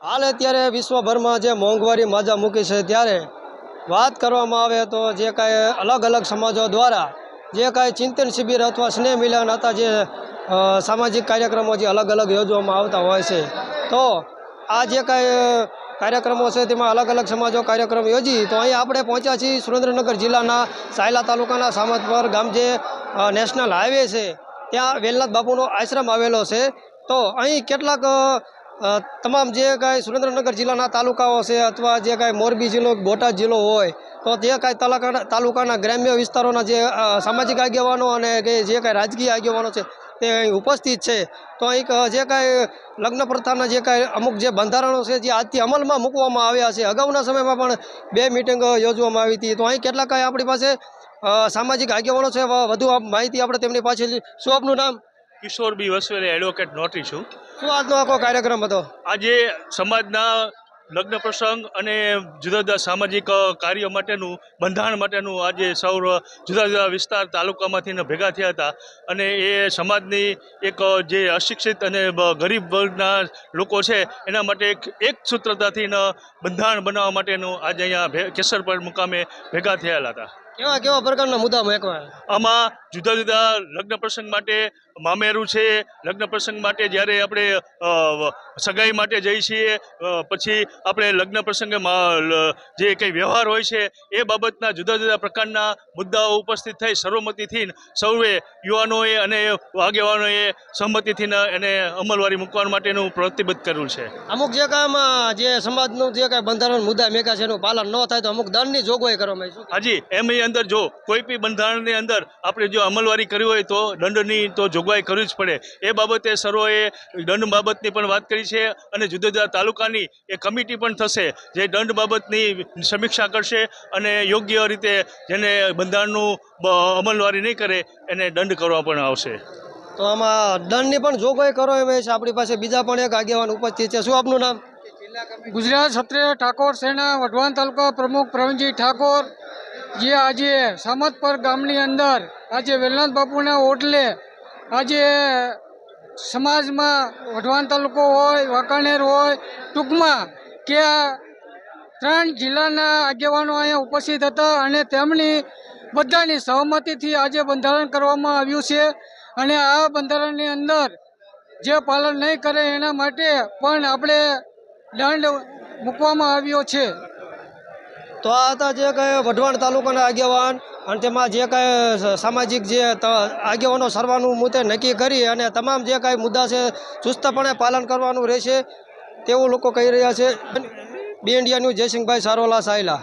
હાલ અત્યારે વિશ્વભરમાં જે મોંઘવારી માજા મૂકી છે ત્યારે વાત કરવામાં આવે તો જે કાંઈ અલગ અલગ સમાજો દ્વારા જે કાંઈ ચિંતન શિબિર અથવા સ્નેહ મિલન હતા જે સામાજિક કાર્યક્રમો જે અલગ અલગ યોજવામાં આવતા હોય છે, તો આ જે કાંઈ કાર્યક્રમો છે તેમાં અલગ અલગ સમાજો કાર્યક્રમ યોજી તો અહીં આપણે પહોંચ્યા છીએ સુરેન્દ્રનગર જિલ્લાના સાયલા તાલુકાના સામતપર ગામ જે નેશનલ હાઈવે છે ત્યાં વેલનાથ બાપુનો આશ્રમ આવેલો છે। તો અહીં કેટલાક તમામ જે કાંઈ સુરેન્દ્રનગર જિલ્લાના તાલુકાઓ છે અથવા જે કાંઈ મોરબી જિલ્લો બોટાદ જિલ્લો હોય તો તે કાંઈ તાલુકાના ગ્રામ્ય વિસ્તારોના જે સામાજિક આગેવાનો અને કે જે કાંઈ રાજકીય આગેવાનો છે તે અહીં ઉપસ્થિત છે। તો અહીં જે કાંઈ લગ્ન પ્રથાના જે કાંઈ અમુક જે બંધારણો છે જે આજથી અમલમાં મૂકવામાં આવ્યા છે, અગાઉના સમયમાં પણ 2 મિટિંગ યોજવામાં આવી હતી। તો અહીં કેટલાક કાંઈ આપણી પાસે સામાજિક આગેવાનો છે, વધુ માહિતી આપણે તેમની પાસે। શું આપનું નામ? કિશોર બી વસવેલિયા, એડવોકેટ નોટરી છું। શું આજનો આખો કાર્યક્રમ હતો? આજે સમાજના લગ્ન પ્રસંગ અને જુદા જુદા સામાજિક કાર્યો માટેનું બંધારણ માટેનું આજે સૌ જુદા જુદા વિસ્તાર તાલુકામાંથી ભેગા થયા હતા અને એ સમાજની એક જે અશિક્ષિત અને ગરીબ વર્ગના લોકો છે એના માટે એક સૂત્રતાથી બંધારણ બનાવવા માટેનું આજે અહીંયા કેસરપર મુકામે ભેગા થયેલા હતા। કેવા કેવા પ્રકારના મુદ્દા મૂકવા? આમાં જુદા જુદા લગ્ન પ્રસંગ માટે મામેરું છે, લગ્ન પ્રસંગ માટે જ્યારે આપણે સગાઈ માટે જઈએ છીએ, પછી આપણે લગ્ન પ્રસંગે જે કંઈ વ્યવહાર હોય છે એ બાબતના જુદા જુદા પ્રકારના મુદ્દાઓ ઉપસ્થિત થઈ સર્વમતિથી સૌએ યુવાનોએ અને આગેવાનોએ સહમતિથી એને અમલવારી મૂકવા માટેનું પ્રતિબદ્ધ કર્યું છે। અમુક જે કાંઈ જે સમાજનું જે કાંઈ બંધારણ મુદ્દા મેકા છે એનું પાલન ન થાય તો અમુક દંડની જોગવાઈ કરવામાં આવી છે। હાજી, એમની અંદર જો કોઈ બી બંધારણની અંદર આપણે જો અમલવારી કરવી હોય તો દંડની તો જોગવાઈ કરવી જ પડે। એ બાબતે સર્વોએ દંડ બાબતની પણ વાત કરી છે અને જુદા જુદા તાલુકાની એ કમિટી પણ થશે જે દંડ બાબતની સમીક્ષા કરશે અને યોગ્ય રીતે જેને બંધારણનું અમલવારી નહીં કરે એને દંડ કરવા પણ આવશે। તો આમાં દંડની પણ જોગવાઈ કરો એમ છે। આપણી પાસે બીજા પણ એક આગેવાન ઉપસ્થિત છે। શું આપનું નામ? ગુજરાત ક્ષત્રિય ઠાકોર સેના વઢવાણ તાલુકા પ્રમુખ પ્રવીણજી ઠાકોર, જે આજે સામતપર ગામની અંદર આજે વેલનાથ બાપુના ઓટલે આજે સમાજમાં વઢવાણ તાલુકો હોય, વાંકાનેર હોય, ટૂંકમાં કે 3 જિલ્લાના આગેવાનો અહીંયા ઉપસ્થિત હતા અને તેમની બધાની સહમતિથી આજે બંધારણ કરવામાં આવ્યું છે અને આ બંધારણની અંદર જે પાલન નહીં કરે એના માટે પણ આપણે દંડ મૂકવામાં આવ્યો છે। તો આ હતા જે કાંઈ વઢવાણ તાલુકાના આગેવાન અને તેમાં જે કાંઈ સામાજિક જે આગેવાનો સર્વાનુમતે નક્કી કરી અને તમામ જે કાંઈ મુદ્દા છે ચુસ્તપણે પાલન કરવાનું રહેશે તેવું લોકો કહી રહ્યા છે। બે ઇન્ડિયા ન્યૂઝ, જયસિંહભાઈ સારોલા, સાયલા।